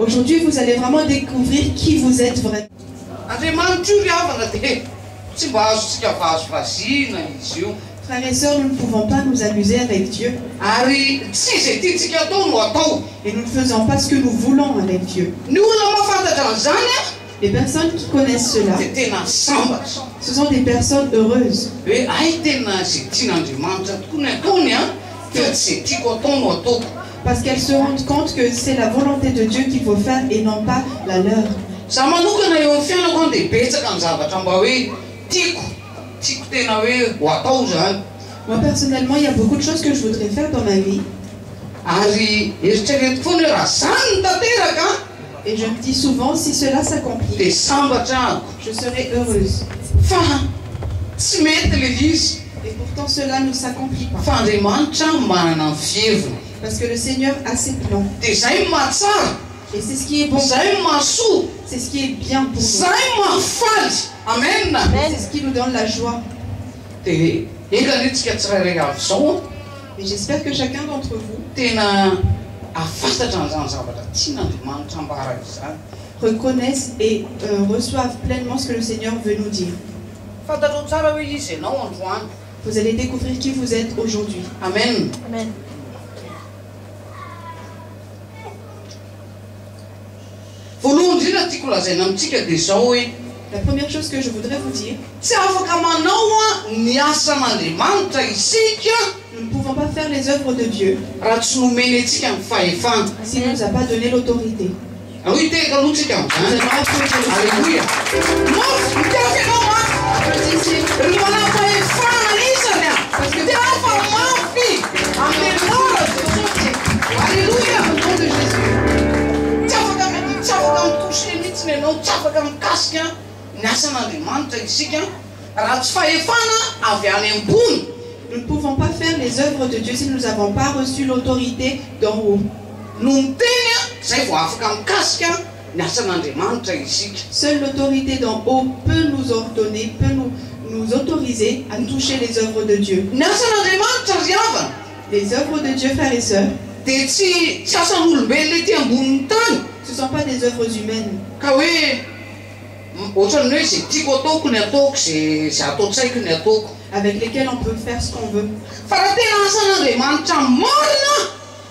Aujourd'hui, vous allez vraiment découvrir qui vous êtes vraiment. Frères et sœurs, nous ne pouvons pas nous amuser avec Dieu. Et nous ne faisons pas ce que nous voulons avec Dieu. Les personnes qui connaissent cela, ce sont des personnes heureuses. Parce qu'elles se rendent compte que c'est la volonté de Dieu qu'il faut faire et non pas la leur. Moi personnellement, il y a beaucoup de choses que je voudrais faire dans ma vie. Et je me dis souvent, si cela s'accomplit, je serai heureuse. Et pourtant cela ne s'accomplit pas. Parce que le Seigneur a ses plans. Et c'est ce qui est bon. C'est ce qui est bien pour nous. Amen. C'est ce qui nous donne la joie. Et j'espère que chacun d'entre vous reconnaissent et reçoivent pleinement ce que le Seigneur veut nous dire. Vous allez découvrir qui vous êtes aujourd'hui. Amen. Amen. La première chose que je voudrais vous dire, nous ne pouvons pas faire les œuvres de Dieu s'il ne nous a pas donné l'autorité. Alléluia. Au nom de Jésus. Nous ne pouvons pas faire les œuvres de Dieu si nous n'avons pas reçu l'autorité d'en haut. Seule l'autorité d'en haut peut nous ordonner, peut nous autoriser à toucher les œuvres de Dieu. Les œuvres de Dieu, frères et sœurs, ce ne sont pas des œuvres humaines. Avec lesquelles on peut faire ce qu'on veut.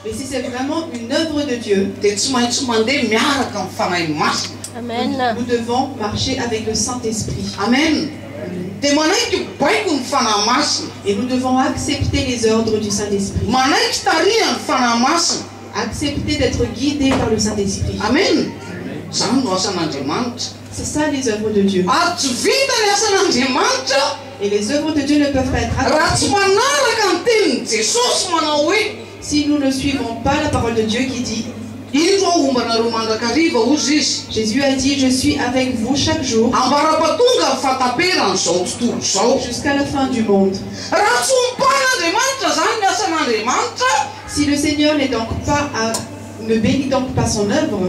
Mais si c'est vraiment une œuvre de Dieu, Amen. nous devons marcher avec le Saint-Esprit. Amen. Et nous devons accepter les ordres du Saint-Esprit. Accepter d'être guidés par le Saint-Esprit. Amen. C'est ça les œuvres de Dieu. Et les œuvres de Dieu ne peuvent pas être accomplies si nous ne suivons pas la parole de Dieu qui dit, Jésus a dit, je suis avec vous chaque jour jusqu'à la fin du monde. Si le Seigneur n'est donc pas ne bénit donc pas son œuvre,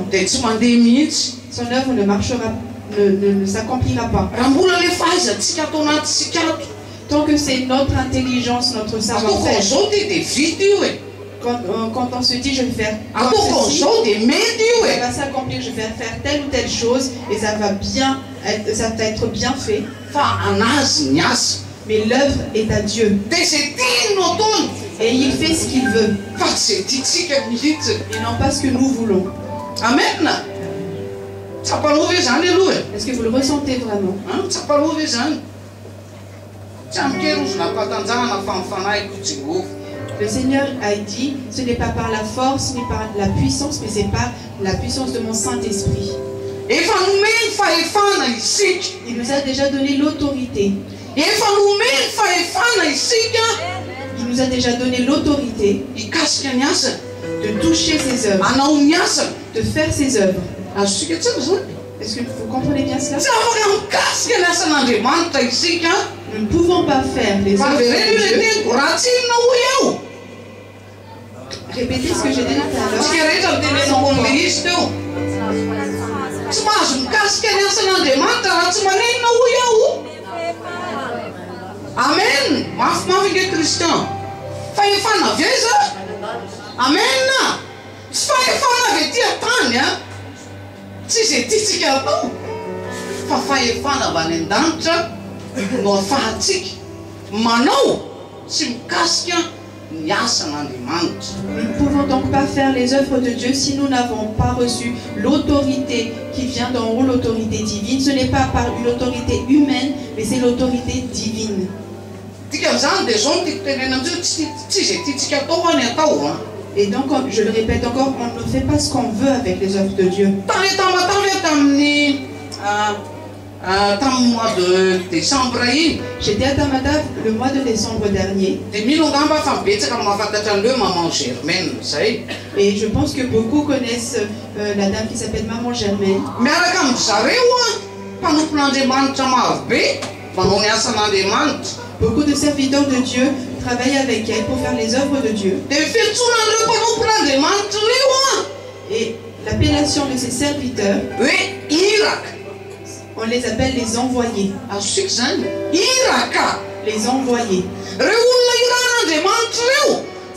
son œuvre ne marchera, ne s'accomplira pas. Tant que c'est notre intelligence, notre savoir-faire. Quand on se dit je vais faire comme ceci, ça va s'accomplir, je vais faire telle ou telle chose et ça va être bien fait. Mais l'œuvre est à Dieu. Et il fait ce qu'il veut. Et non pas ce que nous voulons. Amen. Est-ce que vous le ressentez vraiment? Le Seigneur a dit, ce n'est pas par la force ni par la puissance, mais c'est par la puissance de mon Saint-Esprit. Il nous a déjà donné l'autorité. Il nous a déjà donné l'autorité de toucher ses œuvres, de faire ses œuvres. Est-ce que vous comprenez bien cela? Nous ne pouvons pas faire les œuvres de Dieu. Répétez ce que j'ai dit tout à l'heure. Amen. Amen. izay tiantsika atao fa fahefana avy any an-danitra no ahafahantsika manao sy mikasika ny asan'Andriamanitra. Nous ne pouvons donc pas faire les œuvres de Dieu si nous n'avons pas reçu l'autorité qui vient d'en haut, l'autorité divine. Ce n'est pas par une autorité humaine, mais c'est l'autorité divine. Et donc, je le répète encore, on ne fait pas ce qu'on veut avec les œuvres de Dieu. Mois de décembre, j'étais à Tamatave le mois de décembre dernier. Et je pense que beaucoup connaissent la dame qui s'appelle Maman Germaine. Beaucoup de serviteurs de Dieu travaillent avec elle pour faire les œuvres de Dieu. Et l'appellation de ces serviteurs, on les appelle les envoyés. Les envoyés.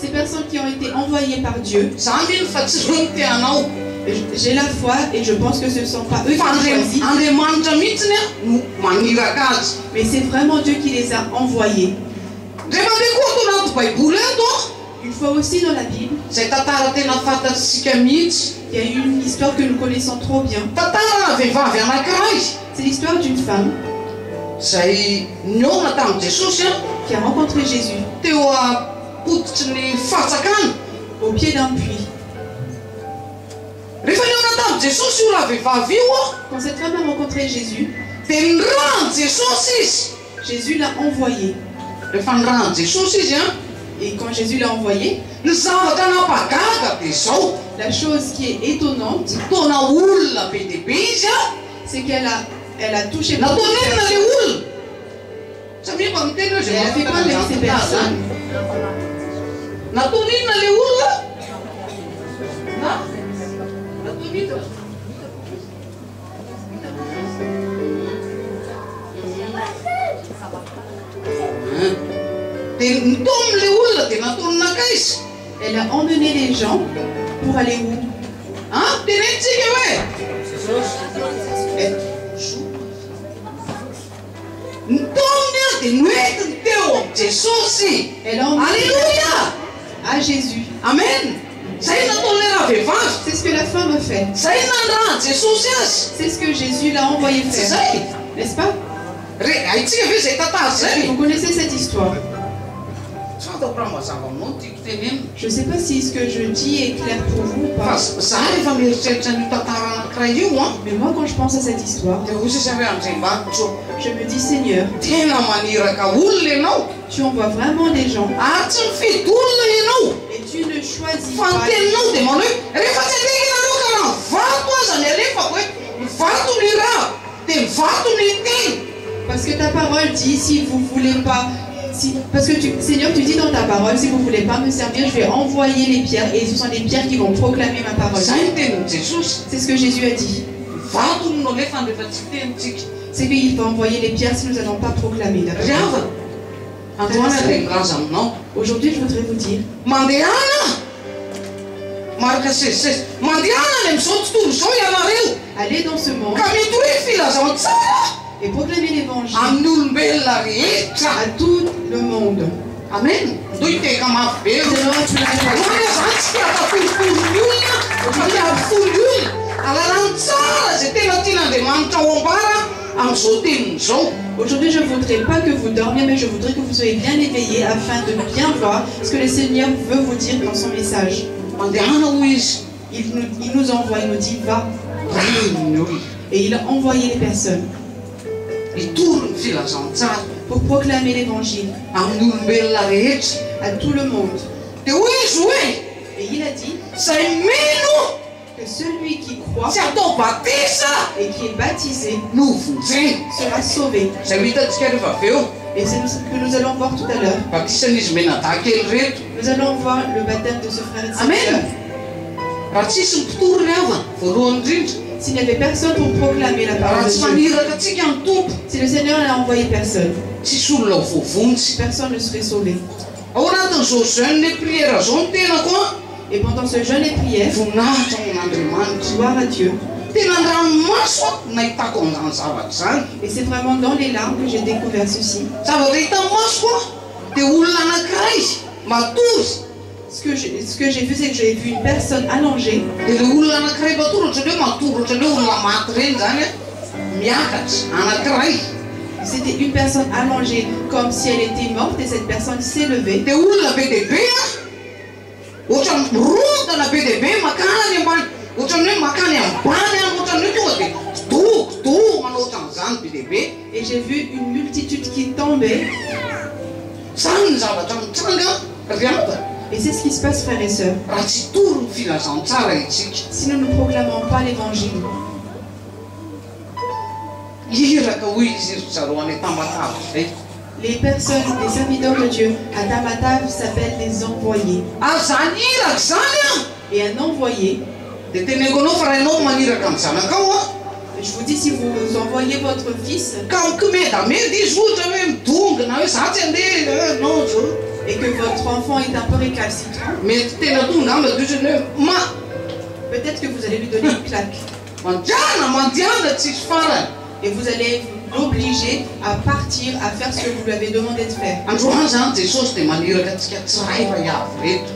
Ces personnes qui ont été envoyées par Dieu. J'ai la foi et je pense que ce ne sont pas eux qui ont choisi. Mais c'est vraiment Dieu qui les a envoyés. Une fois aussi dans la Bible, il y a une histoire que nous connaissons trop bien. C'est l'histoire d'une femme qui a rencontré Jésus au pied d'un puits. Quand cette femme a rencontré Jésus, Jésus l'a envoyé. Et quand Jésus l'a envoyé, la chose qui est étonnante, c'est qu'elle a touché beaucoup de personnes. Elle a fait quoi avec ces personnes? Elle a emmené les gens pour aller où? Elle a emmené à Jésus. Amen. C'est ce que la femme a fait. C'est ce que Jésus l'a envoyé faire. N'est-ce pas? Vous connaissez cette histoire. Je ne sais pas si ce que je dis est clair pour vous ou pas. Mais moi, quand je pense à cette histoire, je me dis, Seigneur, tu envoies vraiment des gens. Et tu ne choisis pas. Parce que ta parole dit, si vous ne voulez pas... parce que Seigneur, tu dis dans ta parole, si vous ne voulez pas me servir, je vais envoyer les pierres. Et ce sont les pierres qui vont proclamer ma parole. C'est ce que Jésus a dit. C'est qu'il va envoyer les pierres si nous n'allons pas proclamer. Aujourd'hui, je voudrais vous dire, allez dans ce monde et proclamer l'évangile à tout le monde. Amen. Aujourd'hui, je ne voudrais pas que vous dormiez, mais je voudrais que vous soyez bien éveillés afin de bien voir ce que le Seigneur veut vous dire dans son message. Il nous envoie, il nous dit va. Et il a envoyé les personnes pour proclamer l'évangile à tout le monde. Et il a dit que celui qui croit et qui est baptisé sera sauvé. Et c'est ce que nous allons voir tout à l'heure. Nous allons voir le baptême de ce frère et de cette sœur. S'il n'y avait personne pour proclamer la parole de Dieu, si le Seigneur n'a envoyé personne, personne ne serait sauvé. Et pendant ce jeûne et prière, gloire à Dieu, Et c'est vraiment dans les larmes que j'ai découvert ceci. Ce que j'ai vu, c'est que j'ai vu une personne allongée. C'était une personne allongée comme si elle était morte et cette personne s'est levée. Et j'ai vu une multitude qui tombait. Et c'est ce qui se passe, frères et sœurs. Si nous ne proclamons pas l'évangile, les personnes, les serviteurs de Dieu à Tamatav s'appellent des envoyés. Et un envoyé, je vous dis, si vous envoyez votre fils et que votre enfant est un peu récalcitrant, peut-être que vous allez lui donner une claque. Et vous allez l'obliger à partir, à faire ce que vous lui avez demandé de faire.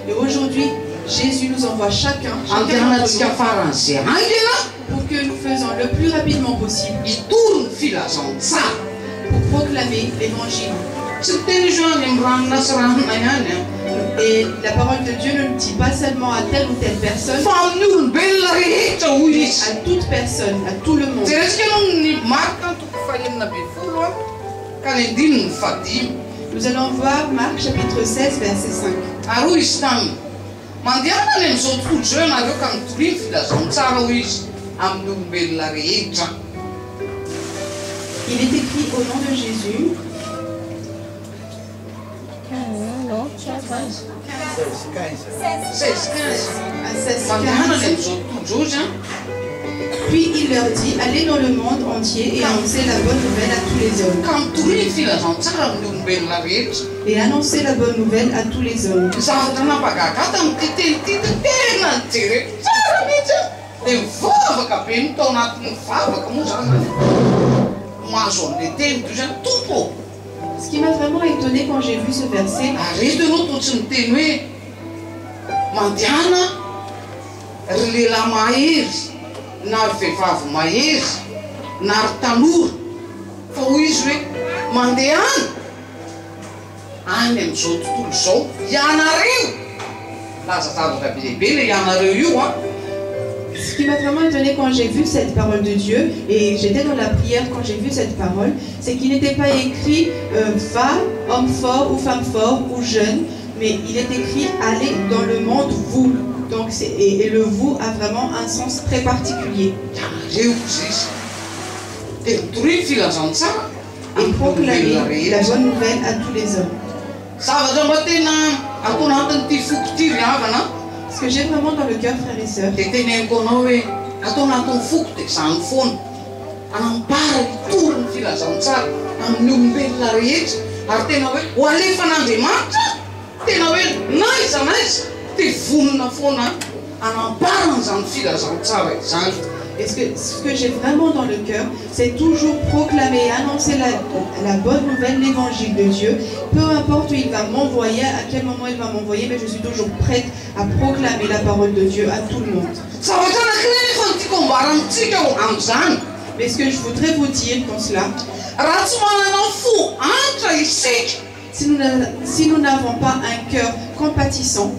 Et aujourd'hui, Jésus nous envoie chacun pour que nous faisons le plus rapidement possible pour proclamer l'évangile. Et la parole de Dieu ne le dit pas seulement à telle ou telle personne, mais à toute personne, à tout le monde. Nous allons voir Marc chapitre 16, verset 5. Il est écrit au nom de Jésus. Puis il leur dit, allez dans le monde entier et annoncez la bonne nouvelle à tous les hommes. Et annoncez la bonne nouvelle à tous les hommes. Ce qui m'a vraiment étonné quand j'ai vu ce verset, ce qui m'a vraiment étonné quand j'ai vu cette parole de Dieu, et j'étais dans la prière quand j'ai vu cette parole, c'est qu'il n'était pas écrit va, homme fort ou femme fort ou jeune, mais il est écrit allez dans le monde vous. Donc et le vous a vraiment un sens très particulier. Et proclamer la bonne nouvelle à tous les hommes. Ce que j'ai vraiment dans le cœur, frères et sœurs, et ce que j'ai vraiment dans le cœur, c'est toujours proclamer, annoncer la bonne nouvelle, l'évangile de Dieu. Peu importe où il va m'envoyer, à quel moment il va m'envoyer, mais je suis toujours prête à proclamer la parole de Dieu à tout le monde. Mais ce que je voudrais vous dire pour cela, si nous n'avons pas un cœur compatissant,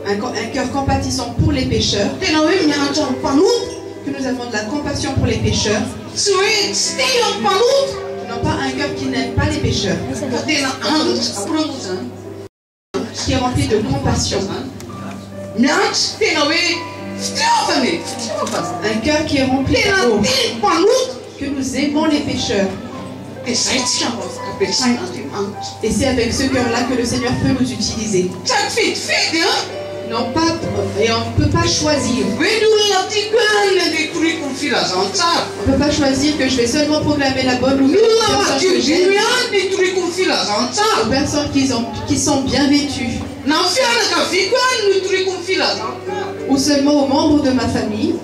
un cœur compatissant pour les pécheurs, que nous avons de la compassion pour les pécheurs, non pas un cœur qui n'aime pas les pécheurs, qui est rempli de compassion, un cœur qui est rempli d'amour, que nous aimons les pécheurs. Et c'est avec ce cœur-là que le Seigneur peut nous utiliser. Non pas, et on ne peut pas choisir. On ne peut pas choisir que je vais seulement proclamer la bonne nouvelle aux personnes qui sont bien vêtues. ou seulement aux membres de ma famille,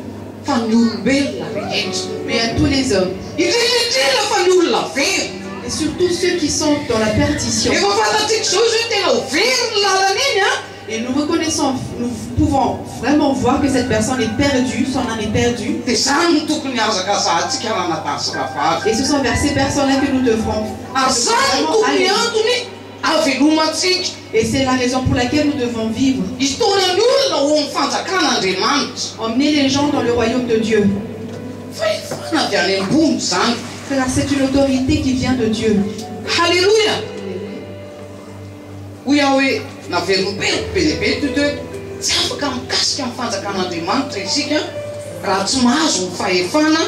fa ny olombelona rehetra. mais à tous les hommes. Indrindrindrindra fa ny olona very. Et surtout ceux qui sont dans la perdition. Efa fantatsika zao izy hoe tena ho very ny lalana iny a. Et nous reconnaissons, nous pouvons vraiment voir que cette personne est perdue, son âme est perdue. Dia zany no tokony azaka zahantsika raha natany sy raha vavy. Et ce sont vers ces personnes-là que nous devrons Ary zany no tokony aller. antony avelomantsika. Et c'est la raison pour laquelle nous devons vivre. Hitonany olona ho amin'ny fanjakan'Andriamanitra. Emmener les gens dans le royaume de Dieu. Fahefana avy any ambony zany. Car c'est une autorité qui vient de Dieu. Halleluja! Hoy aho hoe navelombeloko be dia be toy hoe tsy afaka mikasika amin'ny fanjakan'Andriamanitra isika raha tsy mahazo ny fahefana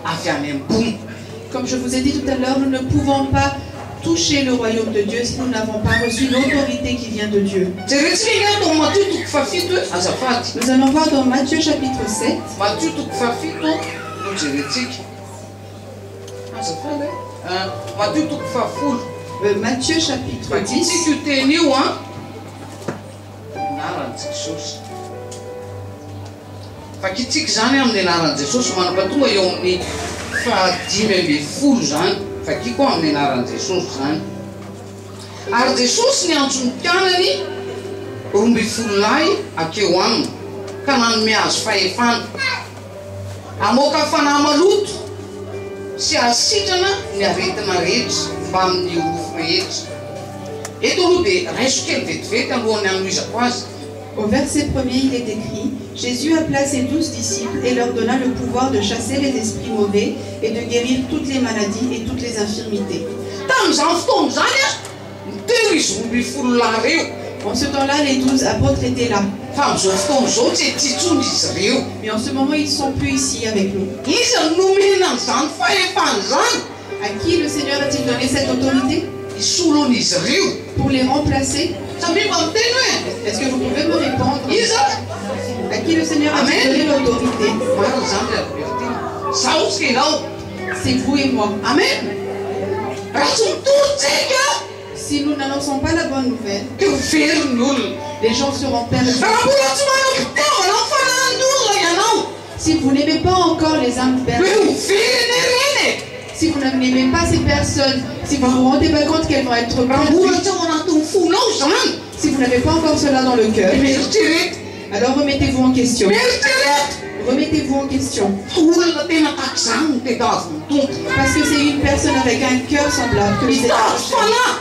avy any ambony. Comme je vous ai dit tout à l'heure, nous ne pouvons pas toucher le royaume de Dieu si nous n'avons pas reçu l'autorité qui vient de Dieu. Jerentsika iny atao Matthieu toko fafito hoe azafady. Nous allons voir dans Matthieu chapitre 7. Matthieu toko fafito no jerentsika. Azafady hoe Matthieu toko fafolo. Matthieu chapitre 10. Itsika io teny io a anaran'i Jesosy. Fakitsika zany amin'ny anaran'i Jesosy manam-patonga eo amin'ny 5:10 zany. Fakiko amin'ny anaran'i Jesosy zany. Ary Jesosy ny antso ny mpianany 12 lahy akeo aminy ka nanome azy fahefana hamoaka fanahy maloto sy hasitrana ny aretina rehetra mba amin'ny ofo rehetra. Eto aloha dia raiso kely vetivety alohan'ny anoizako azy. Au verset 1er, il est écrit: Jésus appela ses 12 disciples et leur donna le pouvoir de chasser les esprits mauvais et de guérir toutes les maladies et toutes les infirmités. Tamin'izany fotoana zany a teo izy 12 lahy reo. En ce temps-là, les 12 apôtres étaient là. Fa amin'izao fotoana izao tsy titsony izy reo. Mais en ce moment, ils ne sont plus ici avec nous. Iza nomena an'izany fahefana zany. À qui le Seigneur a-t-il donné cette autorité? Isolon'izy reo. Pour les remplacer. Sabi mba miteny hoe Est-ce que vous pouvez me répondre? iza À qui le Seigneur a-t-il donné l'autorité? maro zany le avertiny. Zaho sy ianao. C'est vous et moi. Amen. Raha tsy mitory-tsika Si nous n'annonçons pas la bonne nouvelle, dia ho very ny olona. les gens seront perdus. Raha mbola tsy manam-pitiavana amin'ny fanahin'ny olona ianao Si vous n'aimez pas encore les âmes hoe perdues, ho very ny reny. si vous n'aimez pas ces personnes, si vous ne vous rendez pas compte qu'elles vont être Raha mbola perdues, tsy ao anatin'ny fonao zany si vous n'avez pas encore cela dans le cœur, mieritrereto. alors remettez-vous en question. Mieritrereto. Remettez-vous en question. Fa olona tena tahaka zany no tedavy ny tompo. Parce que c'est une personne avec un cœur semblable que vous êtes Mitady cherché. fanahy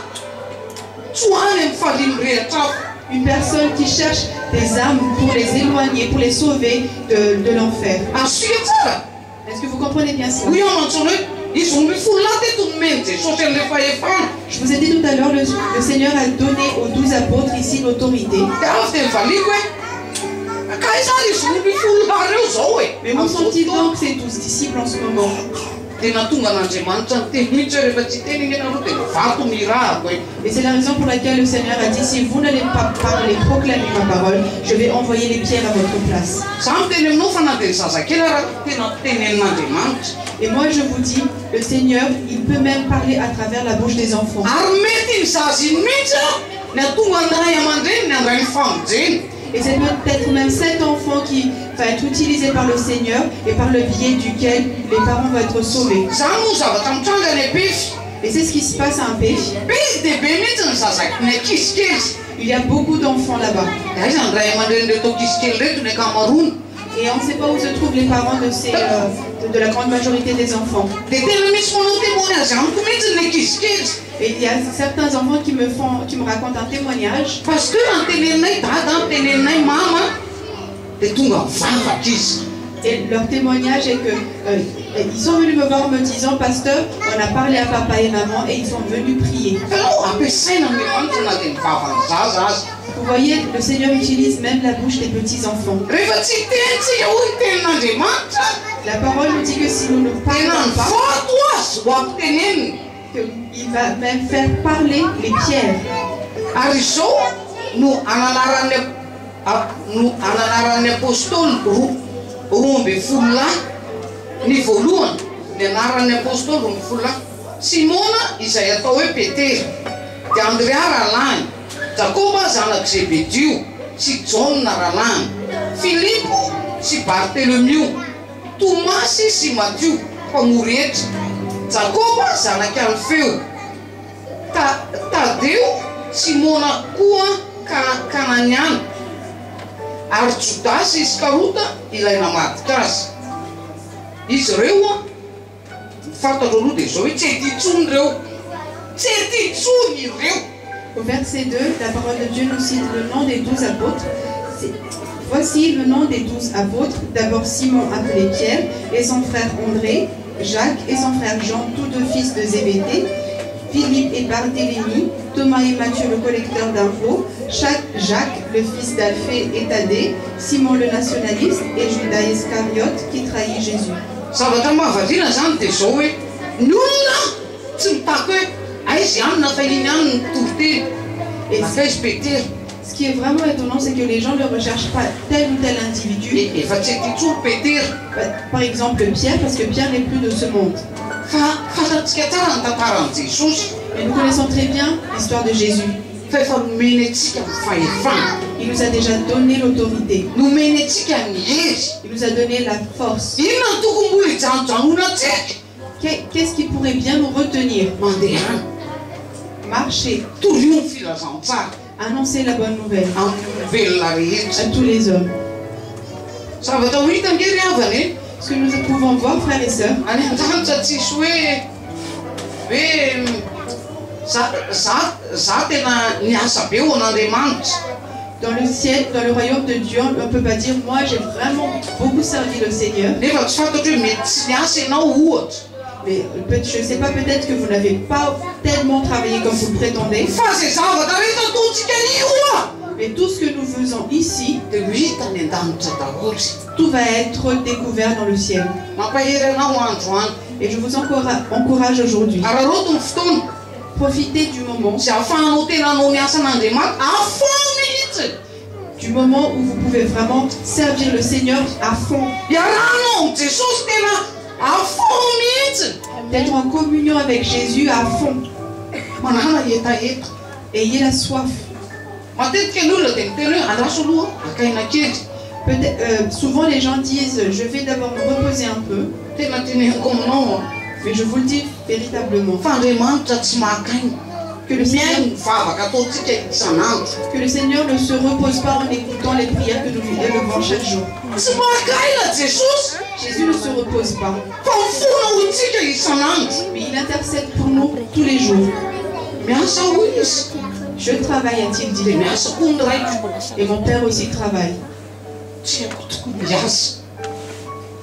tsy ho any amin'ny faliany rehetra hafa. Une personne qui cherche des âmes pour les éloigner, pour les sauver de l'enfer. Azotsika tsara. Est-ce que vous comprenez bien ça? Hoy aho mantsona hoe izy 12 lahy teto nomeny Jesosy an'ilay fahefana. Je vous ai dit tout à l'heure, le Seigneur a donné aux 12 apôtres ici l'autorité. Dia avy dia mivaliko hoe akay zany izy 12 lahy reo zao e. Mais où sont-ils donc ces 12 disciples en ce moment? Tena tonga an'Andriamanitra ny teny mihitsy hoe rehefa tsy teny iny ianareo dia vato mirahako e. Et c'est la raison pour laquelle le Seigneur a dit, si vous n'allez pas parler, proclamer ma parole, je vais envoyer les pierres à votre place. Za miteny aminao fa na dia ny zazakely raha tena tenenin'Andriamanitra. Et moi je vous dis, le Seigneur, il peut même parler à travers la bouche des enfants. Ary mety ny zaza iny mihitsy a ny atonga ny ray aman-dreny ny andray ny famonjeny. Et c'est peut-être même cet enfant qui va être utilisé par le Seigneur et par le biais duquel les parents vont être sauvés. Zany moa zavatra mitranga ny apefy. Et c'est ce qui se passe à un pays. Be dia be mihitsy ny zazakely ny ankisikely. Il y a beaucoup d'enfants là-bas. Dia aiza ny ray aman-dreny reto ankisikely reto ny ankamaroany. Et on ne sait pas où se trouvent les parents de la grande majorité des enfants. Dia tena misy manao témoignage amiko mihitsy ny ankisikely. Et il y a certains enfants qui me racontent un témoignage. Parce que ny teneninay dada, ny teneninay mama dia tonga mivavaka izy. Et leur témoignage est que ils sont venus me voir en me disant, pasteur, on a parlé à papa et maman et ils sont venus prier. Fanao ampiasaina Andriamanitra na dia mivavaka zaza azy. Vous voyez, le Seigneur utilise même la bouche des petits enfants. Rehefa tsy tenitsika ho ny tenin'Andriamanitra La parole nous dit que si nous ne tena parlons ny pas, vato azy ho ampiteneniny. il va même faire parler les pierres. Ary izao no ananaran'ny apôstôly roa amby folo lahy ny voalohany. Ny anaran'ny apôstôly roa amby folo lahy: Simona izay atao hoe Petera, dia Andrea rahalany, Jakoba zanaky Zebedio sy Jaona rahalany, Filippo sy Barthélemy, Tomasy sy Matthieu mpamory hetra, Jakoba zanaky Alfeo, Tadeo, Simona koa Kananiana, ary Jodasy Iskarota ilay namadika azy. Izy reo fantatro aloha dia zao hoe tsy ety intsony reo, tsy ety intsony ireo. Au verset 2, la parole de Dieu nous cite le nom des 12 apôtres. Voici le nom des 12 apôtres. D'abord Simon appelé Pierre et son frère André, Jacques et son frère Jean, tous deux fils de Zébédée, Philippe et Barthélemy, Thomas et Matthieu le collecteur d'impôts, Jacques le fils d'Alphée et Thaddée, Simon le nationaliste et Judas Iscariote qui trahit Jésus. Zavatra mahavariana zany dia zao hoe ny olona tsy mitaky hoe aizy ihany na fahiny ihany ny toriteny makaizy Pétera. Ce qui est vraiment étonnant, c'est que les gens ne recherchent pas tel ou tel individu. Efa tsy ety intsony Pétera. Par exemple Pierre, parce que Pierre n'est plus de ce monde. Fantatsika tsara ny tantaran'i Jesosy. Mais nous connaissons très bien l'histoire de Jésus. Fa efa nomeny antsika ny fahefana. Il nous a déjà donné l'autorité. Nomeny antsika ny hery. Il nous a donné la force. Inona ny tokony mbola hijanojanoana antsika? Qu'est-ce qui pourrait bien nous retenir? Mandeha Marcher, toroy ny filazantsara annoncer la bonne nouvelle amin'ny velona rehetra. à tous les hommes. Zavatra ho hita nge ry havany Ce que nous pouvons voir, frères et sœurs, any an-danitra tsisy hoe za tena niasa be ho an'Andriamanitra. dans le ciel, dans le royaume de Dieu, on ne peut pas dire moi j'ai vraiment beaucoup servi le Seigneur. Nefa tsy fantatra hoe mety tsy niasa ianao ohatra. Mais je ne sais pas, peut-être que vous n'avez pas tellement travaillé comme vous le prétendez. Fa zay zavatra rehetra ataontsika io Mais tout ce que nous faisons ici, dia ho hita ny an-danitra daholo. tout va être découvert dans le ciel. Mampahery anao androany. Et je vous encourage aujourd'hui. Araroto ny fotoana Profitez du moment, zay ahafahanao tena anao ny asan'Andriamanitra afao mihitsy. du moment où vous pouvez vraiment servir le Seigneur à fond. Iarahanao amin'ny Jesosy tena afao mihitsy. D'être en communion avec Jésus à fond. Manana hetaheta. Ayez la soif. Matetika ny olona dia miteny hoe andraso aloha akaina kely. Souvent les gens disent je vais d'abord me reposer un peu. Tena teneniko aminao Mais je vous le dis véritablement. fa Andriamanitra tsy mahakaina. Que le Miaino ny vavaka ataontsika isan'andro. Seigneur ne se repose pas en écoutant les prières que nous lui élevons chaque jour. Tsy mahakaina Jesosy. Jésus ne se repose pas. Fa mifona ho itsika isan'andro. Mais il intercède pour nous tous les jours. Miasa ho izy. Je travaille, a-t-il dit. Dia miasa koa ny raiky. Et mon Père aussi travaille. Tsy haiko tokoa miasa.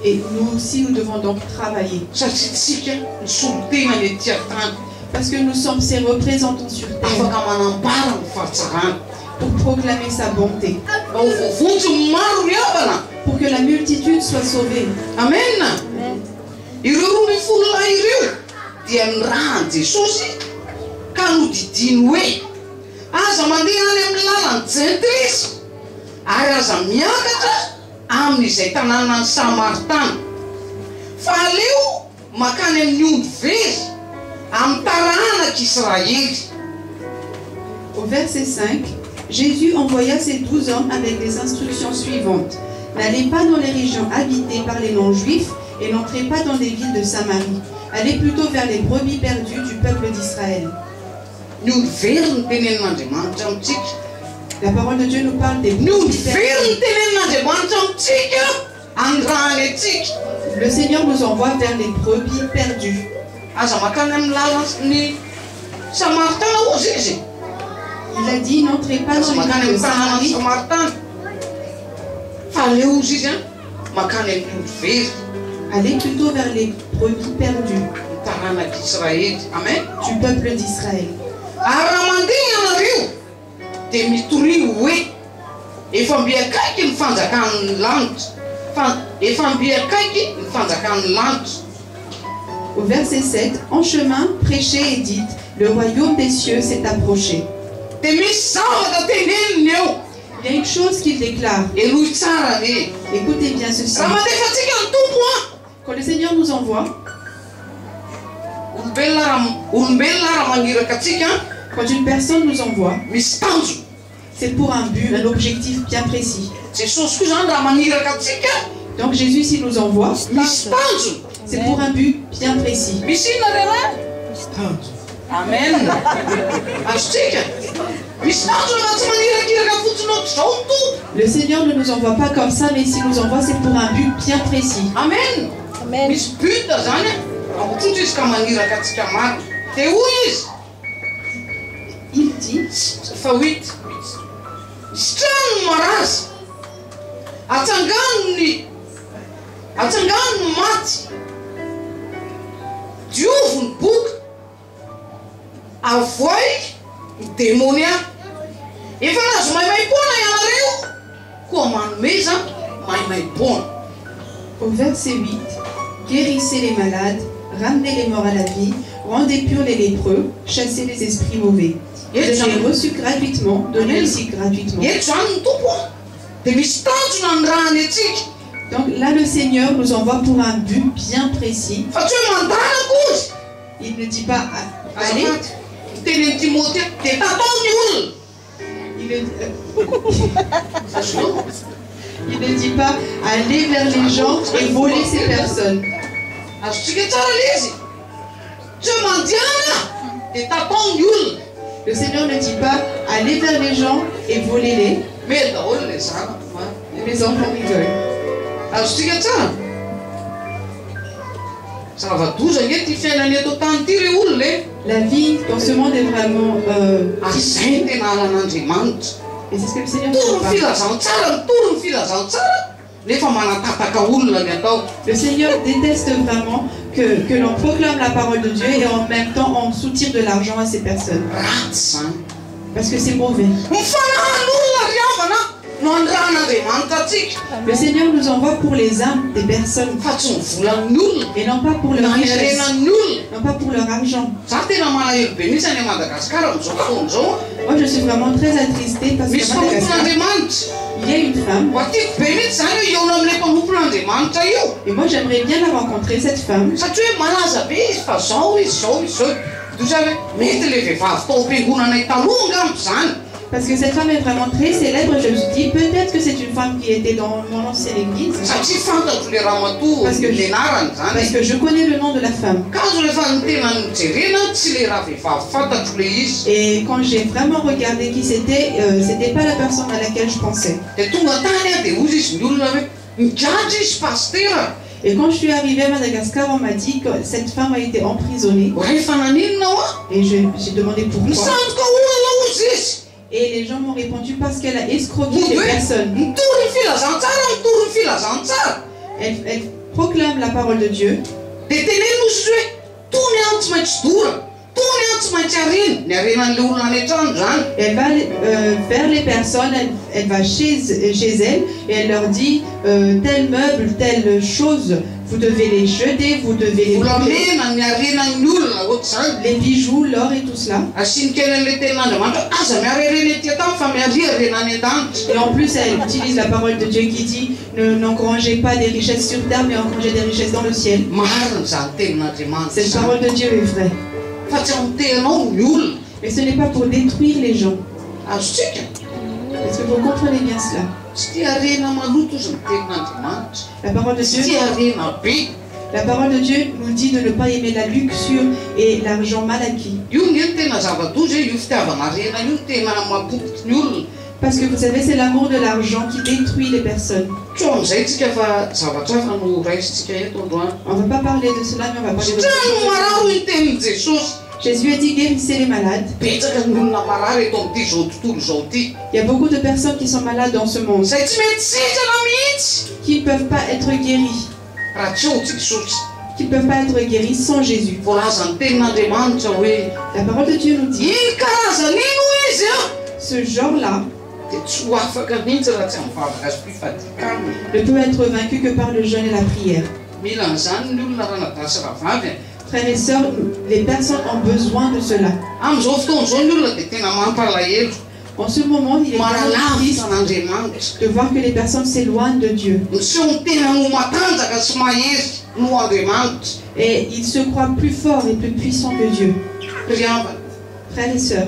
Et nous aussi, nous devons donc travailler. Satria tsika ny solotena ny etỳ an-tany. Parce que nous sommes ses représentants sur terre Afaka manambara ny fahatsarana. pour proclamer sa bonté. Mba ho voavonjy ny maro ny havana. Pour que la multitude soit sauvée. Amen. Ireo roa ny folo lahy ireo dia nirahan'i Jesosy ka nodidiny hoe aza mandeha any amin'ny lalany Jentrisy ary aza miakatra amin'izay tanàna ny Samaritana. Fa aleo makany amin'ny omby very amin'ny taranak'Israely. Au verset 5, Jésus envoya ses 12 hommes avec les instructions suivantes. N'allez pas dans les régions habitées par les non-juifs et n'entrez pas dans les villes de Samarie. Allez plutôt vers les brebis perdues du peuple d'Israël. Ny omby very ny tenenin'Andriamanitra amintsika. La parole de Dieu nous parle des Ny omby brebis very ny perdues. tenenin'Andriamanitra amintsika andrany atsika. Le Seigneur nous envoie vers les brebis perdues. Aza makany amin'ny lalan'ny Samaritana ozy izy. Il a dit, n'entrez pas dans Aza les makany villes de amin'ny tanàna Samarie, Samaritana. Fa aleo ozy izy makany amin'ny omby very allez plutôt vers les brebis perdues ny taranak'Israely. Amen. du peuple d'Israël. Ary raha mandeha ianareo dia mitorivo hoe efa mbiakaiky ny fanjakan'ny lanitra. Efa mbiakaiky ny fanjakan'ny lanitra. Au verset 7, en chemin, prêchez et dites, le royaume des cieux s'est approché. Dia misy zavatra teneniny eo. Il y a une chose qu'il déclare. Elohy tsara ne. Écoutez bien ceci. Raha mandefatsika ny tompo Quand le Seigneur nous envoie, olombelona raha maniraka atsika quand une personne nous envoie, misy tanjo. c'est pour un but, un objectif bien précis. Donc Jésus, s'il nous envoie, c'est pour un but bien précis. Amen. Le Seigneur ne nous envoie pas comme ça, mais s'il nous envoie, c'est pour un but bien précis. Amen. Amen. Il dit, au verset 8, guérissez les malades, ramenez les morts à la vie, rendez purs les lépreux, chassez les esprits mauvais. Vous avez reçu gratuitement, donnez aussi gratuitement. Donc là, le Seigneur nous envoie pour un but bien précis. Il ne dit pas allez. Il ne dit pas aller vers les gens et voler ces personnes. Le Seigneur ne dit pas aller vers les gens et voler-les. Les enfants rigolent. La vie dans ce monde est vraiment et c'est ce que le Seigneur dit. Le Seigneur déteste vraiment que l'on proclame la parole de Dieu et en même temps on soutire de l'argent à ces personnes. Parce que c'est mauvais. Le Seigneur nous envoie pour les âmes des personnes et non pas pour leur richesse, non pas pour leur argent. Moi je suis vraiment très attristée parce que il y a une femme et moi j'aimerais bien la rencontrer, cette femme. Parce que cette femme est vraiment très célèbre, je me suis dit peut-être que c'est une femme qui était dans mon ancienne église. Parce que je connais le nom de la femme. Et quand j'ai vraiment regardé qui c'était, c'était pas la personne à laquelle je pensais. Et quand je suis arrivée à Madagascar, on m'a dit que cette femme a été emprisonnée. Et j'ai demandé pourquoi. Et les gens m'ont répondu parce qu'elle a escroqué les personnes. Elle proclame la parole de Dieu. Elle va vers les personnes, elle va chez elles et elle leur dit tel meuble, telle chose, vous devez les jeter, vous devez les brûler. Les bijoux, l'or et tout cela. Et en plus, elle utilise la parole de Dieu qui dit n'engrangez pas des richesses sur terre, mais engrangez des richesses dans le ciel. Cette parole de Dieu est vraie. Mais ce n'est pas pour détruire les gens. Est-ce que vous comprenez bien cela? La parole de Dieu nous dit de ne pas aimer la luxure et l'argent mal acquis. Parce que vous savez, c'est l'amour de l'argent qui détruit les personnes. On ne va pas parler de cela, mais on va parler de cela. Jésus a dit guérissez les malades. Il y a beaucoup de personnes qui sont malades dans ce monde, qui ne peuvent pas être guéries. Qui ne peuvent pas être guéries sans Jésus. La parole de Dieu nous dit ce genre-là ne peut être vaincu que par le jeûne et la prière. Frères et sœurs, les personnes ont besoin de cela. En ce moment, il est triste de voir que les personnes s'éloignent de Dieu. Et ils se croient plus forts et plus puissants que Dieu. Frères et sœurs,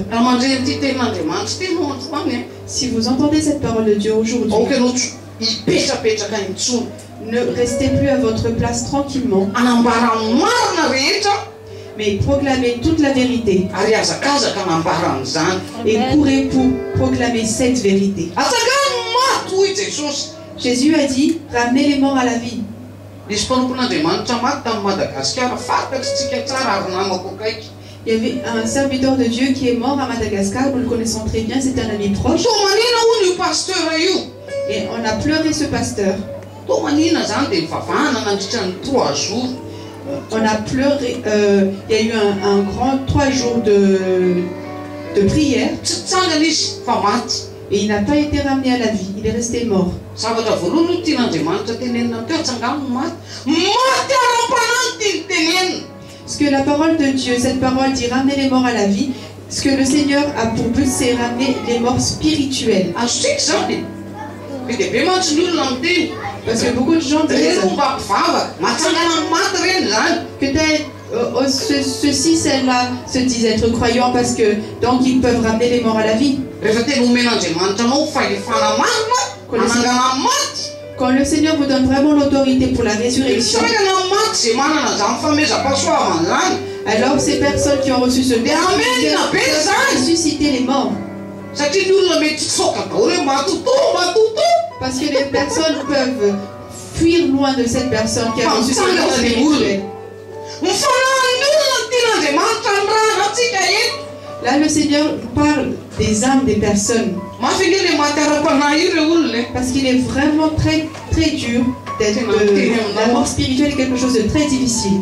si vous entendez cette parole de Dieu aujourd'hui, ne restez plus à votre place tranquillement, mais proclamez toute la vérité et courez pour proclamer cette vérité. Jésus a dit, ramenez les morts à la vie. Il y avait un serviteur de Dieu qui est mort à Madagascar, nous le connaissons très bien, c'est un ami proche. Et on a pleuré ce pasteur. On a pleuré, il y a eu un grand 3 jours de prière. Et il n'a pas été ramené à la vie, il est resté mort. Ce que la parole de Dieu, cette parole dit ramener les morts à la vie, ce que le Seigneur a pour but, c'est ramener les morts spirituels. Parce que beaucoup de gens disent que ceci, celle-là se disent être croyants parce que donc ils peuvent ramener les morts à la vie. Quand le Seigneur vous donne vraiment l'autorité pour la résurrection, alors ces personnes qui ont reçu ce don peuvent ressusciter les morts. Parce que les personnes peuvent fuir loin de cette personne qui a reçu ce don spirituel. Là, le Seigneur parle des âmes des personnes. Parce qu'il est vraiment très, très dur d'être. La mort spirituelle est quelque chose de très difficile.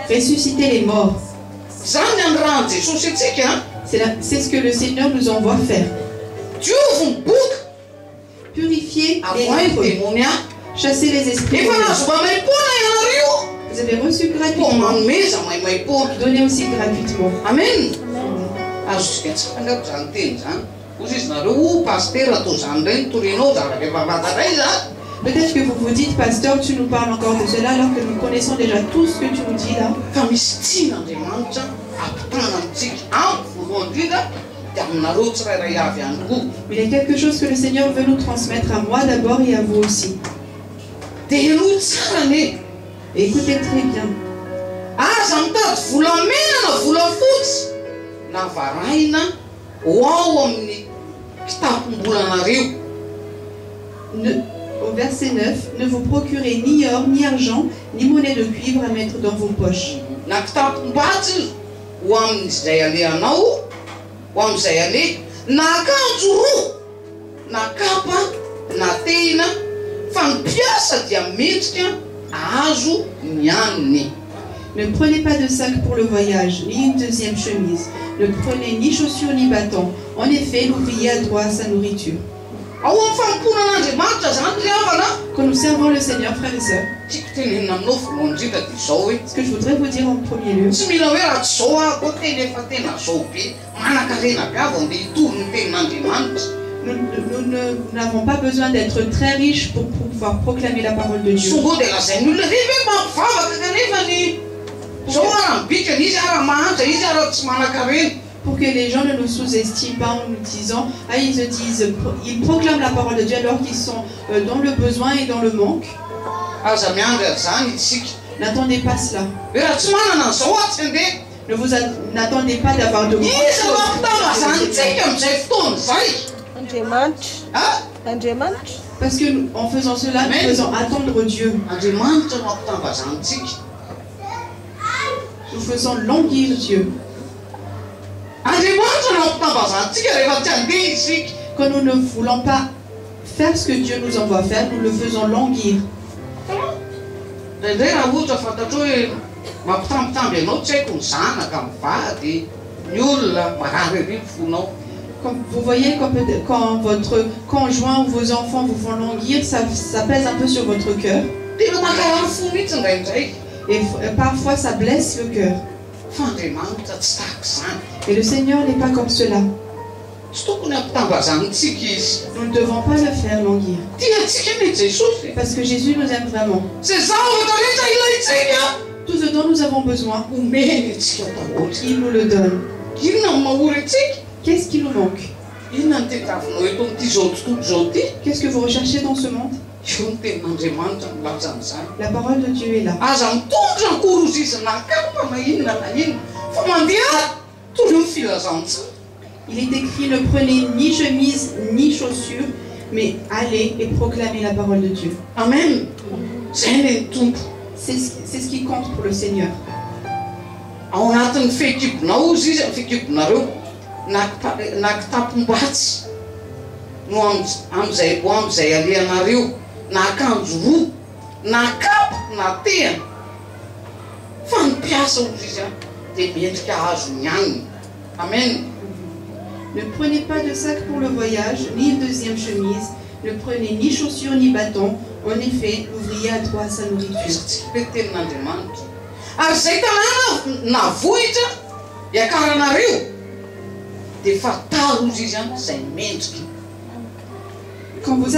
Ressusciter les morts. C'est ce que le Seigneur nous envoie faire. Purifier les lépreux. Chasser les esprits. Vous avez reçu gratuitement. Donnez aussi gratuitement. Amen. Peut-être que vous vous dites, pasteur, tu nous parles encore de cela alors que nous connaissons déjà tout ce que tu nous dis là. Mais il y a quelque chose que le Seigneur veut nous transmettre à moi d'abord et à vous aussi. Écoutez très bien. Au verset 9, ne vous procurez ni or, ni argent, ni monnaie de cuivre à mettre dans vos poches. Ne prenez pas de sac pour le voyage, ni une deuxième chemise. Ne prenez ni chaussures ni bâtons. En effet, l'ouvrier a droit à sa nourriture. Quand nous servons le Seigneur, frères et sœurs, ce que je voudrais vous dire en premier lieu, nous n'avons pas besoin d'être très riches pour pouvoir proclamer la parole de Dieu. Pour que les gens ne nous sous-estiment pas en nous disant, ils proclament la parole de Dieu alors qu'ils sont dans le besoin et dans le manque. N'attendez pas cela. Ne vous n'attendez pas d'avoir de parce que en faisant cela, nous faisons attendre Dieu. Nous faisons languir Dieu. Quand nous ne voulons pas faire ce que Dieu nous envoie faire, nous le faisons languir. Comme vous voyez, quand votre conjoint ou vos enfants vous font languir, ça pèse un peu sur votre cœur. Et parfois ça blesse le cœur. Et le Seigneur n'est pas comme cela. Nous ne devons pas le faire languir. Parce que Jésus nous aime vraiment. Tout ce dont nous avons besoin, il nous le donne. Qu'est-ce qui nous manque? Qu'est-ce que vous recherchez dans ce monde? La parole de Dieu est là. Il est écrit, ne prenez ni chemise ni chaussures, mais allez et proclamez la parole de Dieu. Amen. C'est ce qui compte pour le Seigneur. Amen. Ne prenez pas de sac pour le voyage, ni une deuxième chemise. Ne prenez ni chaussures ni bâton. En effet, l'ouvrier a droit à sa nourriture. Quand vous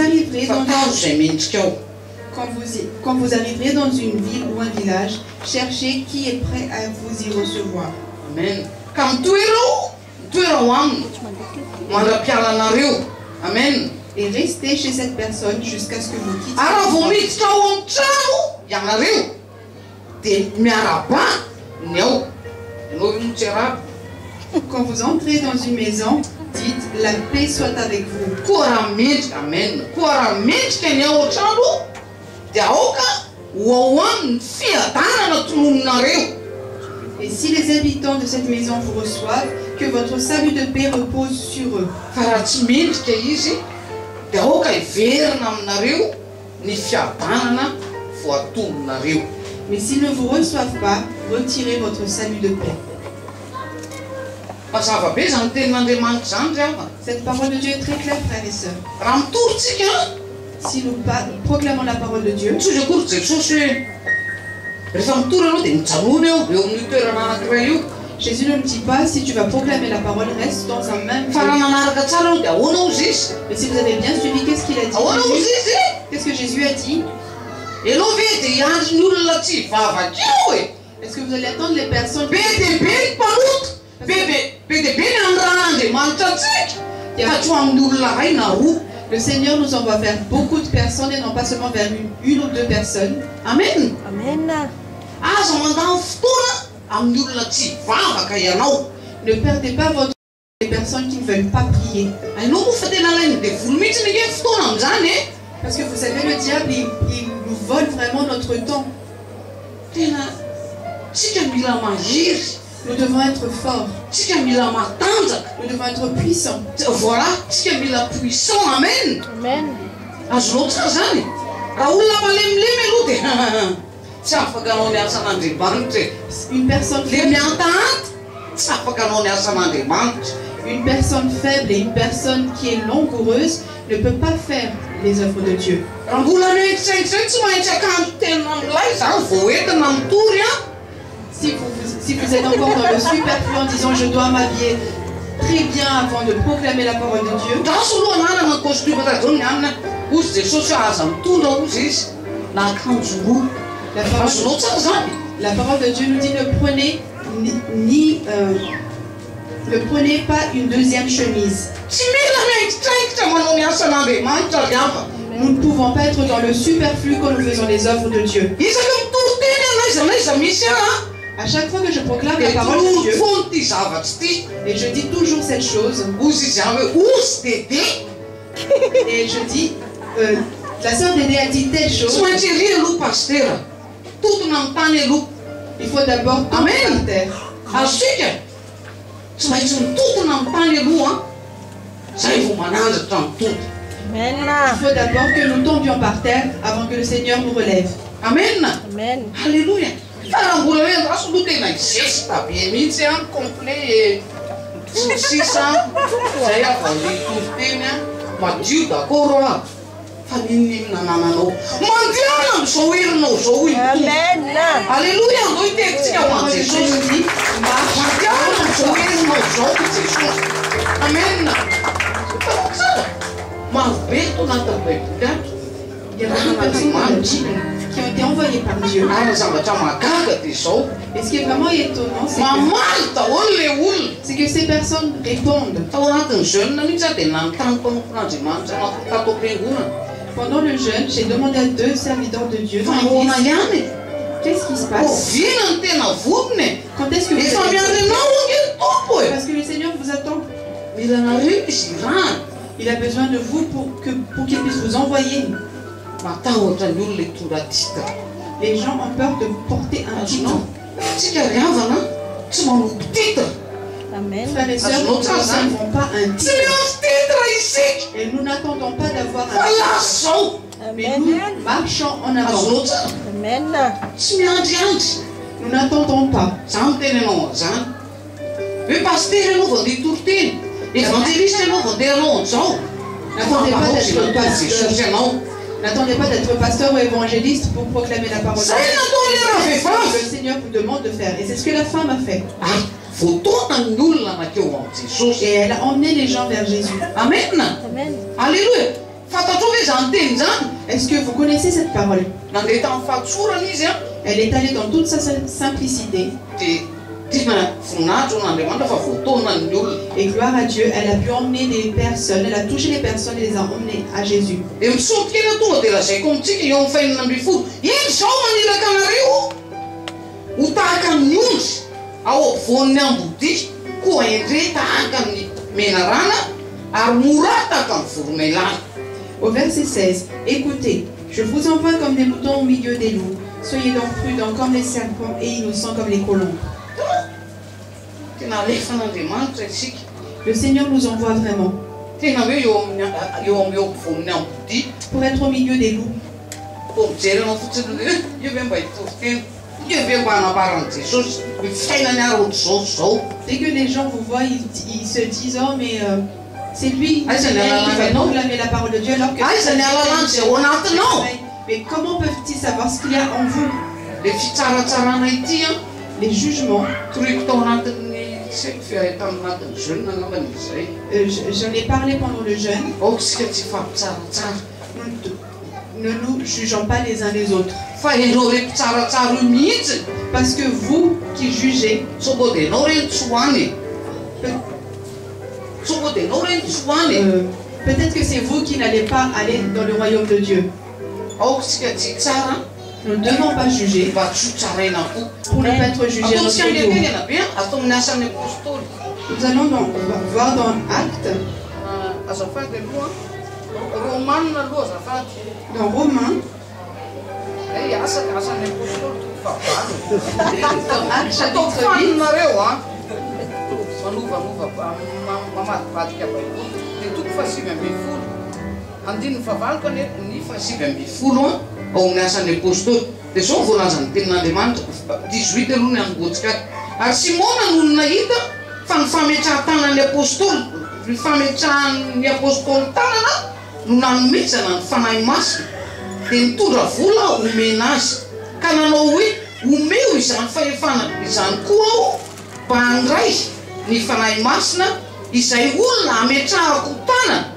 arriverez dans une ville ou un village, cherchez qui est prêt à vous y recevoir. Amen. Amen. Et restez chez cette personne jusqu'à ce que vous quittiez. Quand vous entrez dans une maison, dites la paix soit avec vous. Amen. Et si les habitants de cette maison vous reçoivent, que votre salut de paix repose sur eux. Mais s'ils ne vous reçoivent pas, retirez votre salut de paix. Cette parole de Dieu est très claire, frères et sœurs. Si nous proclamons la parole de Dieu, Jésus ne dit pas, si tu vas proclamer la parole, reste dans un même lieu. Mais si vous avez bien suivi, qu'est-ce qu'il a dit? Qu'est-ce que Jésus a dit? Est-ce que vous allez attendre les personnes Le Seigneur nous envoie vers beaucoup de personnes et non pas seulement vers une ou deux personnes. Amen. Amen. Ne perdez pas votre temps avec les personnes qui ne veulent pas prier. Parce que vous savez, le diable, il nous vole vraiment notre temps. Nous devons être forts. Nous devons être puissants. Voilà. Amen. Amen. Une personne faible et une personne qui est langoureuse ne peut pas faire les œuvres de Dieu. Si vous êtes encore dans le superflu en disant je dois m'habiller très bien avant de proclamer la parole de Dieu, la parole de Dieu nous dit ne prenez pas une deuxième chemise. Nous ne pouvons pas être dans le superflu quand nous faisons les œuvres de Dieu. À chaque fois que je proclame la parole de Dieu, et je dis toujours cette chose, et je dis, la sœur Dédé a dit telle chose, il faut d'abord tout par terre. Il faut d'abord que nous tombions par terre avant que le Seigneur nous relève. Amen. Amen. Alléluia. Il y a beaucoup de personnes qui ont été envoyées par Dieu. Et ce qui est vraiment étonnant, c'est que ces personnes répondent. Pendant le jeûne, j'ai demandé à 2 serviteurs de Dieu dans l'église, qu'est-ce qui se passe? Quand est-ce que vous êtes? Parce que le Seigneur vous attend. Il a besoin de vous pour qu'il puisse vous envoyer. Les gens ont peur de porter un titre. Amen. Frères et sœurs, nous n'avons pas un titre. Et nous n'attendons pas d'avoir un titre. Mais nous marchons en avant. Amen. Nous n'attendons pas. N'attendez pas d'être pasteur ou évangéliste pour proclamer la parole de Dieu. Le Seigneur vous demande de faire. Et c'est ce que la femme a fait. Et elle a emmené les gens vers Jésus. Amen. Amen. Alléluia. Est-ce que vous connaissez cette parole? Elle est allée dans toute sa simplicité. Et gloire à Dieu, elle a pu emmener des personnes, elle a touché les personnes et les a emmenées à Jésus. Au verset 16, écoutez, je vous envoie comme des moutons au milieu des loups. Soyez donc prudents comme les serpents et innocents comme les colombes. Le Seigneur nous envoie vraiment pour être au milieu des loups. Dès que les gens vous voient, ils se disent, oh mais c'est lui qui va proclamer la parole de Dieu alors que mais comment peuvent-ils savoir ce qu'il y a en vous? Les jugements. J'en ai parlé pendant le jeûne. Ne nous jugeons pas les uns les autres. Parce que vous qui jugez, peut-être que c'est vous qui n'allez pas aller dans le royaume de Dieu. Nous ne devons pas juger pour ne pas être jugés à notre tour. Nous allons voir dans Actes, dans Romains, dans Actes chapitre 8. Ao amin'ny asan'ny apôstôly dia zao voalazany tenin'Andriamanitra 18 aloha ny angotsika ary Simona no nahita fa ny fametrahan-tanan'ny apôstôly ny fametrahan'ny apôstôly tanana no nanomezana ny fanahy masina dia nitondra vola omena azy ka nanao hoe omeo izany fahefana izany koa aho mba handray ny fanahy masina izay olona ametrahako tanana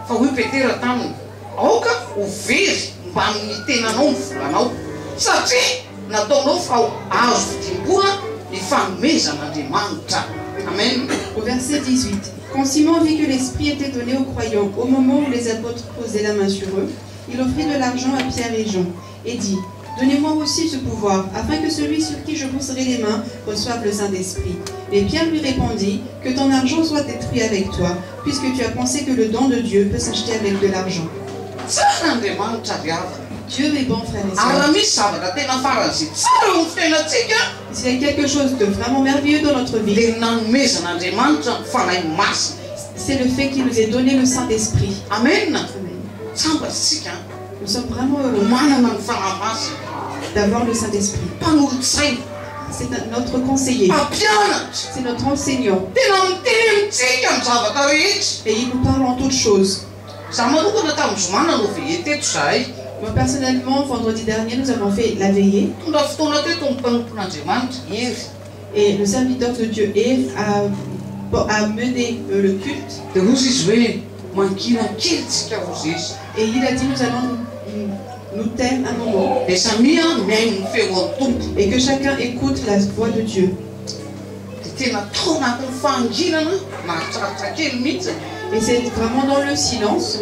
fa hoe Petera taminy aoka overy mba amin'ny tenanao ny volanao satria nataonao fa azo fidimbona ny fanomezan'Andriamanitra. Amen. Au verset 18, quand Simon vit que l'Esprit était donné aux croyants au moment où les apôtres posaient la main sur eux, il offrit de l'argent à Pierre et Jean et dit, donnez-moi aussi ce pouvoir, afin que celui sur qui je poserai les mains reçoive le Saint-Esprit. Et Pierre lui répondit, que ton argent soit détruit avec toi, puisque tu as pensé que le don de Dieu peut s'acheter avec de l'argent. Dieu est bon, frères et sœurs. S'il y a quelque chose de vraiment merveilleux dans notre vie, c'est le fait qu'il nous ait donné le Saint-Esprit. Amen. Nous sommes vraiment heureux d'avoir le Saint-Esprit. C'est notre conseiller. C'est notre enseignant. Et il nous parle en toutes choses. Moi personnellement, vendredi dernier, nous avons fait la veillée. Et le serviteur de Dieu Eve a mené le culte. Et il a dit, nous allons nous taire un moment Et ça mia même fait mon tout. et que chacun écoute la voix de Dieu. Et c'est vraiment dans le silence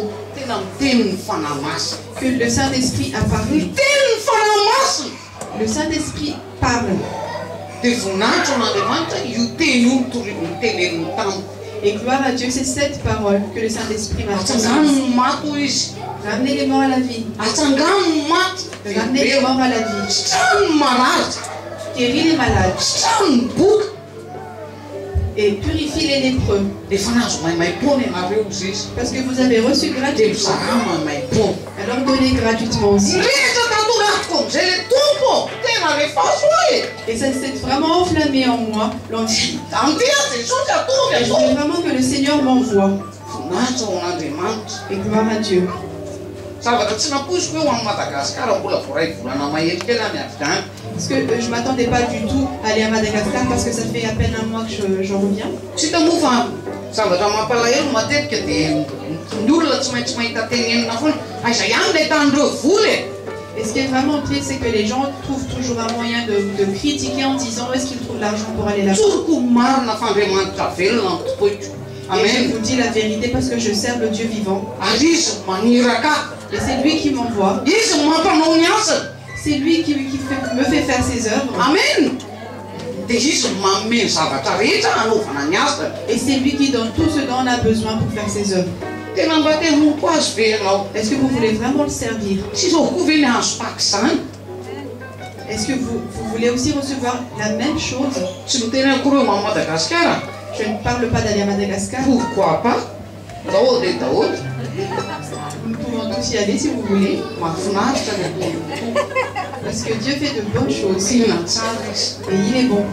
que le Saint-Esprit a parlé. Le Saint-Esprit parle. Et gloire à Dieu, c'est cette parole que le Saint-Esprit m'a transmise. Ramener les morts à la vie. Ramener les morts à la vie. Guérir les malades. Et purifier les lépreux. Parce que vous avez reçu gratuitement. Alors donnez gratuitement aussi. Et ça s'est vraiment enflammé en moi, l'envie. Je voulais vraiment que le Seigneur m'envoie. Et gloire à Dieu. Parce que je ne m'attendais pas du tout à aller à Madagascar parce que ça fait à peine un mois que j'en reviens. Et ce qui est vraiment triste, c'est que les gens trouvent toujours un moyen de critiquer en disant où est-ce qu'ils trouvent l'argent pour aller là-bas. Et je vous dis la vérité parce que je sers le Dieu vivant. Et c'est lui qui m'envoie. C'est lui qui me fait faire ses œuvres. Amen. Et c'est lui qui donne tout ce dont on a besoin pour faire ses œuvres. Est-ce que vous voulez vraiment le servir? Est-ce que vous voulez aussi recevoir la même chose? Je ne parle pas d'aller à Madagascar. Pourquoi pas? Nous pouvons tous y aller si vous voulez. Parce que Dieu fait de bonnes choses. Et il est bon.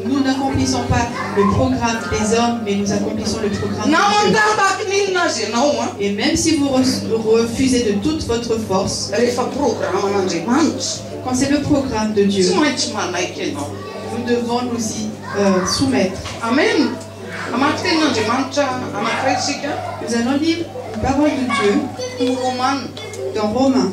Nous n'accomplissons pas le programme des hommes, mais nous accomplissons le programme de Dieu. Et même si vous refusez de toute votre force, quand c'est le programme de Dieu, nous devons nous y soumettre. Amen. Nous allons lire la parole de Dieu dans Romains.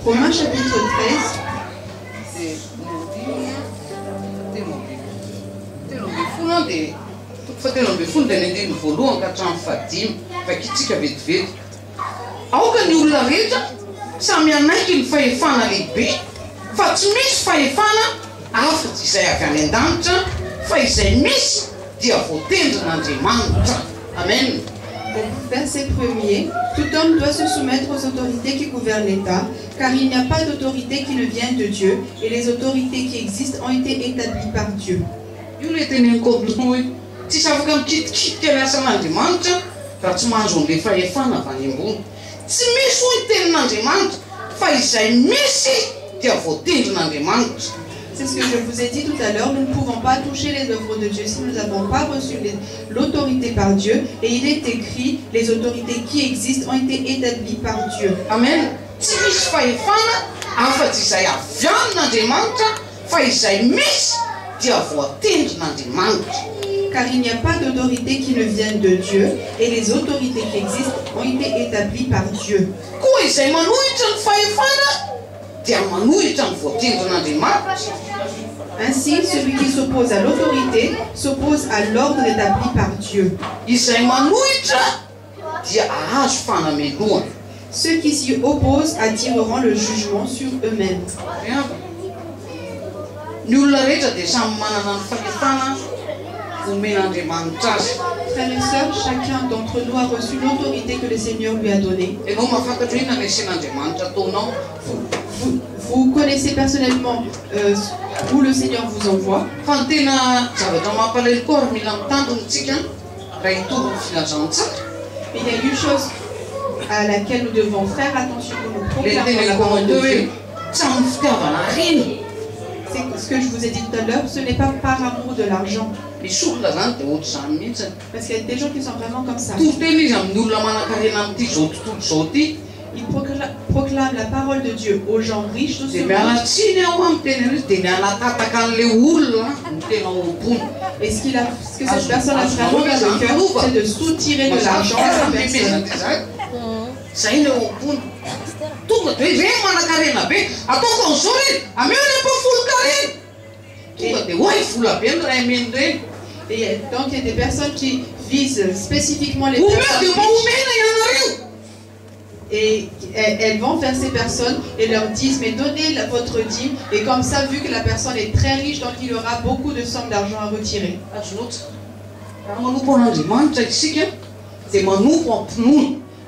Romains chapitre 13. Fa tsy misy fahefana afa-tsy izay avy any an-danitra fa izay misy dia voatendrin'Andriamanitra. Amen. Verset 1er. Tout homme doit se soumettre aux autorités qui gouvernent l'État, car il n'y a pas d'autorité qui ne vienne de Dieu, et les autorités qui existent ont été établies par Dieu. Tsy afaka mikitikitika ny asan'Andriamanitra raha tsy mahazo an'ilay fahefana avy any ambony. Tsy misy hoy tenin'Andriamanitra fa izay misy. C'est ce que je vous ai dit tout à l'heure, nous ne pouvons pas toucher les œuvres de Dieu si nous n'avons pas reçu l'autorité par Dieu. Et il est écrit, les autorités qui existent ont été établies par Dieu. Amen. Car il n'y a pas d'autorité qui ne vienne de Dieu, et les autorités qui existent ont été établies par Dieu. Ainsi, celui qui s'oppose à l'autorité s'oppose à l'ordre établi par Dieu. Ceux qui s'y opposent attireront le jugement sur eux-mêmes. Frères et sœurs, chacun d'entre nous a reçu l'autorité que le Seigneur lui a donnée. Vous connaissez personnellement où le Seigneur vous envoie. Mais il y a une chose à laquelle nous devons faire attention quand nous proclamons la parole de Dieu. C'est ce que je vous ai dit tout à l'heure, ce n'est pas par amour de l'argent. Parce qu'il y a des gens qui sont vraiment comme ça. Ils proclament la parole de Dieu aux gens riches de ce monde. Et ce que cette personne a vraiment dans le cœur, c'est de soutirer de l'argent à la personne. Et donc il y a des personnes qui visent spécifiquement les personnes riches. Et elles vont vers ces personnes et leur disent, mais donnez votre dîme. Et comme ça, vu que la personne est très riche, donc il aura beaucoup de sommes d'argent à retirer.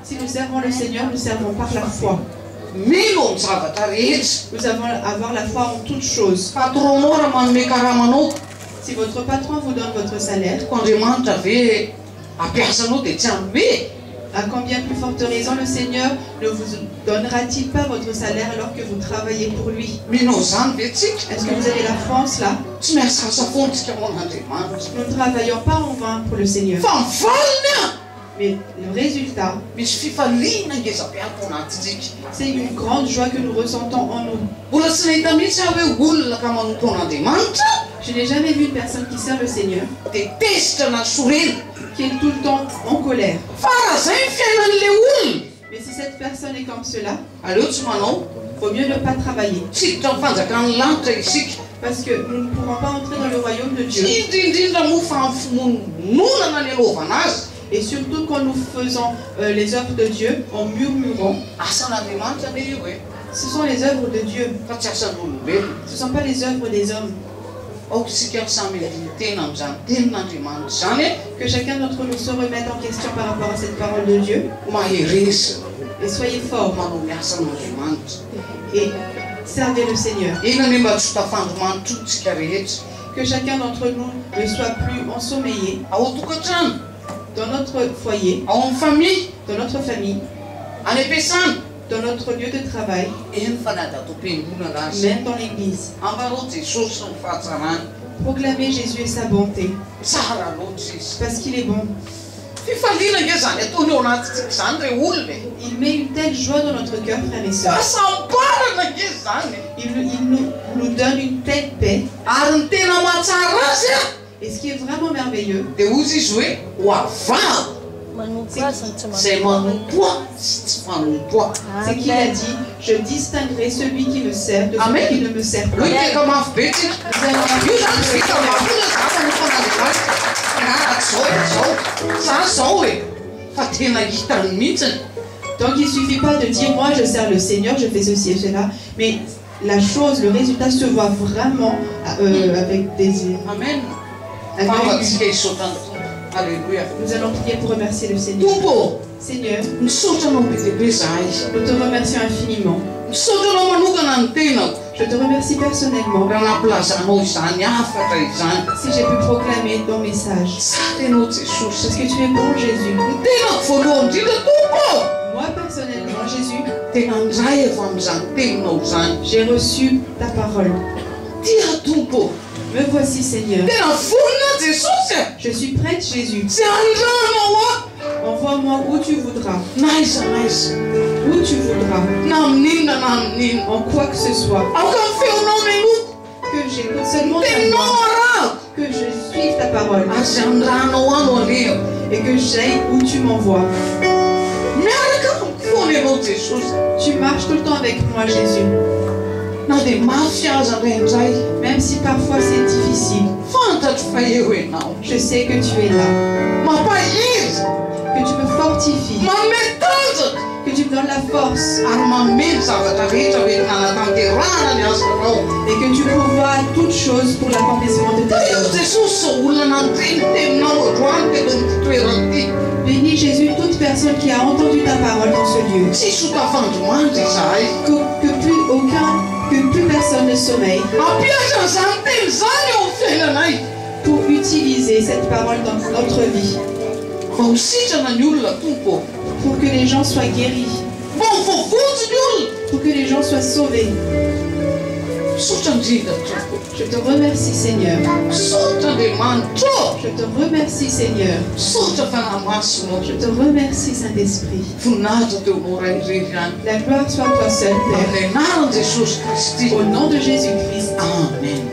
Si nous servons le Seigneur, nous servons par la foi. Nous avons avoir la foi en toutes choses. Si votre patron vous donne votre salaire, à combien plus forte raison le Seigneur ne vous donnera-t-il pas votre salaire alors que vous travaillez pour lui? Est-ce que vous avez la foi en cela? Nous ne travaillons pas en vain pour le Seigneur. Mais le résultat, c'est une grande joie que nous ressentons en nous. Je n'ai jamais vu une personne qui sert le Seigneur qui est tout le temps en colère. Mais si cette personne est comme cela, il vaut mieux ne pas travailler. Parce que nous ne pourrons pas entrer dans le royaume de Dieu. Et surtout quand nous faisons les œuvres de Dieu en murmurant. Ce sont les œuvres de Dieu. Ce ne sont pas les œuvres des hommes. Que chacun d'entre nous se remette en question par rapport à cette parole de Dieu. Et soyez forts. Et servez le Seigneur. Que chacun d'entre nous ne soit plus ensommeillé dans notre foyer, dans notre famille, dans notre lieu de travail, même dans l'église. Proclamez Jésus et sa bonté, parce qu'il est bon. Il met une telle joie dans notre cœur, frères et sœurs. Il nous donne une telle paix. Et ce qui est vraiment merveilleux, c'est qu'il a dit, je distinguerai celui qui me sert de celui qui ne me sert pas. Donc il ne suffit pas de dire, moi je sers le Seigneur, je fais ceci et cela, mais la chose, le résultat se voit vraiment avec des... Amen. Alléluia. Nous allons prier pour remercier le Seigneur. Seigneur, nous te remercions infiniment. Je te remercie personnellement si j'ai pu proclamer ton message. Parce que tu es bon, Jésus. Moi personnellement, Jésus, j'ai reçu ta parole. Me voici, Seigneur. Je suis prête, Jésus. Envoie-moi où tu voudras. Où tu voudras. En quoi que ce soit. Que j'écoute seulement ta voix. Que je suive ta parole. Et que j'aille où tu m'envoies. Tu marches tout le temps avec moi, Jésus. Même si parfois c'est difficile, je sais que tu es là, que tu me fortifies, que tu me donnes la force et que tu pourvois toutes choses pour l'accomplissement de ta œuvre. Bénis Jésus toute personne qui a entendu ta parole dans ce lieu. Que plus personne ne sommeille pour utiliser cette parole dans notre vie. Pour que les gens soient guéris. Pour que les gens soient sauvés. Je te remercie, Seigneur. Je te remercie, Seigneur. Je te remercie, Saint-Esprit. La gloire soit à toi seul, Père. Au nom de Jésus-Christ. Amen.